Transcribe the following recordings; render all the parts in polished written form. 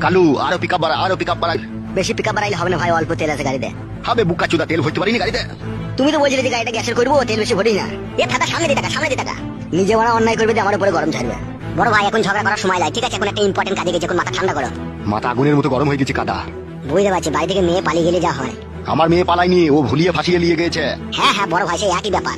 কালু আরো পিকআপ বাড়া, আরো পিকআপ বাড়া। বেশি পিকআপ বাড়াইলে হবে না ভাই, অল্প তেল আছে গাড়িতে। হবে বুকা চুদা, তেল ভরতে পারিনি গাড়িতে। তুমি তো বলছিলে যে গাড়িটা গ্যাসের করবো, তেল বেশি ভরি না। এ ফাটা সামনে দিয়ে টাকা, সামনে দিয়ে টাকা। নিজে বড় অন্যায় করবে যে আমার উপরে গরম ছাড়বে। বড় ভাই এখন ঝগড়া করার সময় নাই, ঠিক আছে? এখন একটা ইম্পর্টেন্ট কাজে গেছে, এখন মাথা ঠান্ডা করো। মাথা আগুনের মতো গরম হয়ে গেছে কাদা। বুঝতে পারছি, বাড়ি থেকে মেয়ে পালিয়ে গেলে যা হয়। আমার মেয়ে পালায়নি, ও ভুলিয়ে ফাঁসিয়ে নিয়ে গেছে। হ্যাঁ হ্যাঁ বড় ভাই, সেই একই ব্যাপার।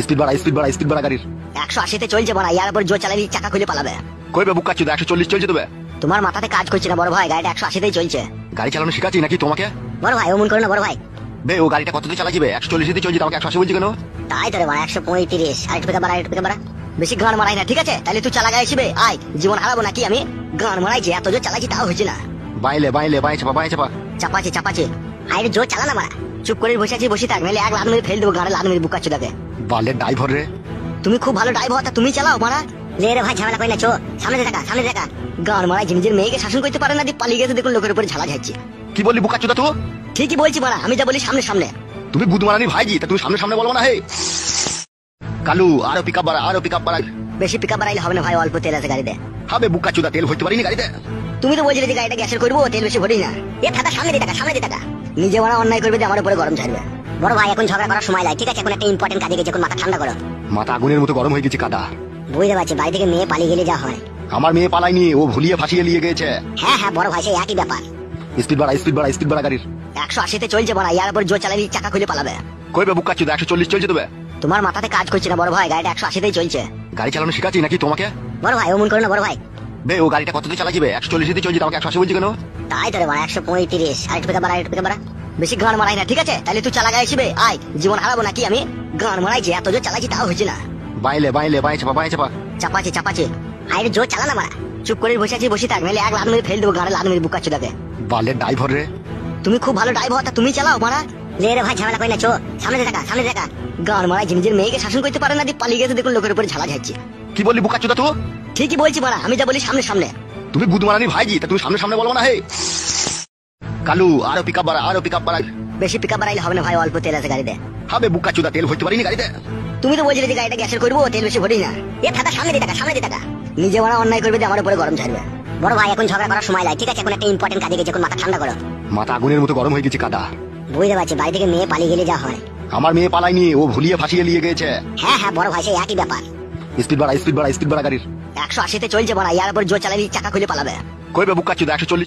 স্পিড বাড়া, স্পিড বাড়া, স্পিড বাড়া গাড়ির। 180-তে চলছে বড়, ইয়ার উপর জোর চালালে চাকা খুলে পালাবে। কইবে বুকা চুদা 140 চলছে তবে। তোমার মাথাতে কাজ করছে না বড় ভাই, গাড়িটা 180-তেই চলছে। গাড়ি চালানো শিখাচ্ছি নাকি তোমাকে? বড় ভাই অমন করো না বড় ভাই। বে ও গাড়িটা কততে চালা যাবে? 140 তে চলছে, আমাকে 180 বলছি কেন? তাই তো রে বড়, 135। আরেকটু পিকআপ বাড়া, আরেকটু পিকআপ বাড়া। বেশি গান মারাই না, ঠিক আছে? তাহলে তুই চালা গাড়ি শিবে আয়, জীবন হারাবো নাকি আমি? গান মারাইছি, এত জোর চালাচ্ছি তাও হচ্ছে না। বাইলে বাইলে বাই চাপা, বাই চাপা। চাপাচ্ছি চাপাচ্ছি। আরে জোর চালা না মারা। চুপ করে বসে আছি, বসে থাক, নাহলে এক লাত মেরে ফেল দেবো গাড়ি, লাত মেরে বুকা চুদাকে। বালের ড্রাইভার রে। তুমি খুব ভালো ড্রাইভার, তা তুমি চালাও মারা। লে রে ভাই ঝামেলা করি না, চো সামনে দেখা, সামনে দেখা। গান মারাইছি, নিজের মেয়েকে শাসন করতে পারে না, দিয়ে পালিয়ে গেছে, দেখুন লোকের উপরে ঝালা যাচ্ছে। কি বললি বুকা চুদা তুই? ঠিকই বলছি মারা, আমি যা বলি সামনে সামনে। তুমি বুধমারানি ভাইজি, তা তুমি সামনে সামনে বলবো না। হে কালু আরো পিকআপ বাড়া, আরো পিকআপ বাড়া। বেশি পিকআপ বাড়াইলে হবে না ভাই, অল্প তেল আছে গাড়িতে। হবে বুকা চুদা, তেল ভরতে পারিনি গাড়িতে। তুমি তো বলছিলে যে গাড়িটা গ্যাসের করবো, তেল বেশি ভরি না। এ ফাটা সামনে দিয়ে টাকা, সামনে দিয়ে টাকা। নিজে বড় অন্যায় করবে যে আমার উপরে গরম ছাড়বে। বড় ভাই এখন ঝগড়া করার সময় নাই, ঠিক আছে? এখন একটা ইম্পর্টেন্ট কাজে গেছে, এখন মাথা ঠান্ডা করো। মাথা আগুনের মতো গরম হয়ে গেছে কাদা। বুঝতে পারছি, বাড়ি থেকে মেয়ে পালিয়ে গেলে যা হয়। আমার মেয়ে পালায়নি, ও ভুলিয়ে ফাঁসিয়ে নিয়ে গেছে। হ্যাঁ হ্যাঁ বড় ভাই, সেই একই ব্যাপার। স্পিড বাড়া, স্পিড বাড়া, স্পিড বাড়া গাড়ির। 180-তে চলছে বড়, ইয়ার উপর জোর চালালে চাকা খুলে পালাবে। কইবে বুকা চুদা 140 চলছে তবে। তোমার মাথাতে কাজ করছে না বড় ভাই, গাড়িটা 180-তেই চলছে। গাড়ি চালানো শিখাচ্ছি নাকি তোমাকে? বড় ভাই অমন করো না বড় ভাই। বে ও গাড়িটা কততে চালা যাবে? 140 তে চলছে, আমাকে 180 বলছি কেন? তাই তো রে বড়, 135। আরেকটু পিকআপ বাড়া, আরেকটু পিকআপ বাড়া। বেশি গান মারাই না, ঠিক আছে? তাহলে তুই চালা গাড়ি শিবে আয়, জীবন হারাবো নাকি আমি? গান মারাইছি, এত জোর চালাচ্ছি তাও হচ্ছে না। বাইলে বাইলে বাই চাপা, বাই চাপা। চাপাচ্ছি চাপাচ্ছি। আরে জোর চালা না মারা। চুপ করে বসে আছি, বসে থাক, নাহলে এক লাত মেরে ফেল দেবো গাড়ি, লাত মেরে বুকা চুদাকে। বালের ড্রাইভার রে। তুমি খুব ভালো ড্রাইভার, তা তুমি চালাও মারা। লে রে ভাই ঝামেলা করি না, চো সামনে দেখা, সামনে দেখা। গান মারাইছি, নিজের মেয়েকে শাসন করতে পারে না, দিয়ে পালিয়ে গেছে, দেখুন লোকের উপরে ঝালা যাচ্ছে। কি বললি বুকা চুদা তুই? ঠিকই বলছি মারা, আমি যা বলি সামনে সামনে। তুমি বুধমারানি ভাইজি, তা তুমি সামনে সামনে বলবো না। হে কালু আরো পিকআপ বাড়া, আরো পিকআপ বাড়া। বেশি পিকআপ বাড়াইলে হবে না ভাই, অল্প তেল আছে গাড়িতে। হবে বুকা চুদা, তেল ভরতে পারিনি গাড়িতে। তুমি তো বলছিলে যে গাড়িটা গ্যাসের করবো, তেল বেশি ভরি না। এ ফাটা সামনে দিয়ে টাকা, সামনে দিয়ে টাকা। নিজে বড় অন্যায় করবে যে আমার উপরে গরম ছাড়বে। বড় ভাই এখন ঝগড়া করার সময় নাই, ঠিক আছে? এখন একটা ইম্পর্টেন্ট কাজে গেছে, এখন মাথা ঠান্ডা করো। মাথা আগুনের মতো গরম হয়ে গেছে কাদা। বুঝতে পারছি, বাড়ি থেকে মেয়ে পালিয়ে গেলে যা হয়। আমার মেয়ে পালায়নি, ও ভুলিয়ে ফাঁসিয়ে নিয়ে গেছে। হ্যাঁ হ্যাঁ বড় ভাই, সেই একই ব্যাপার। স্পিড বাড়া, স্পিড বাড়া, স্পিড বাড়া গাড়ির। 180-তে চলছে বড়, ইয়ার উপর জোর চালালে চাকা খুলে পালাবে। কইবে বুকা চুদা 140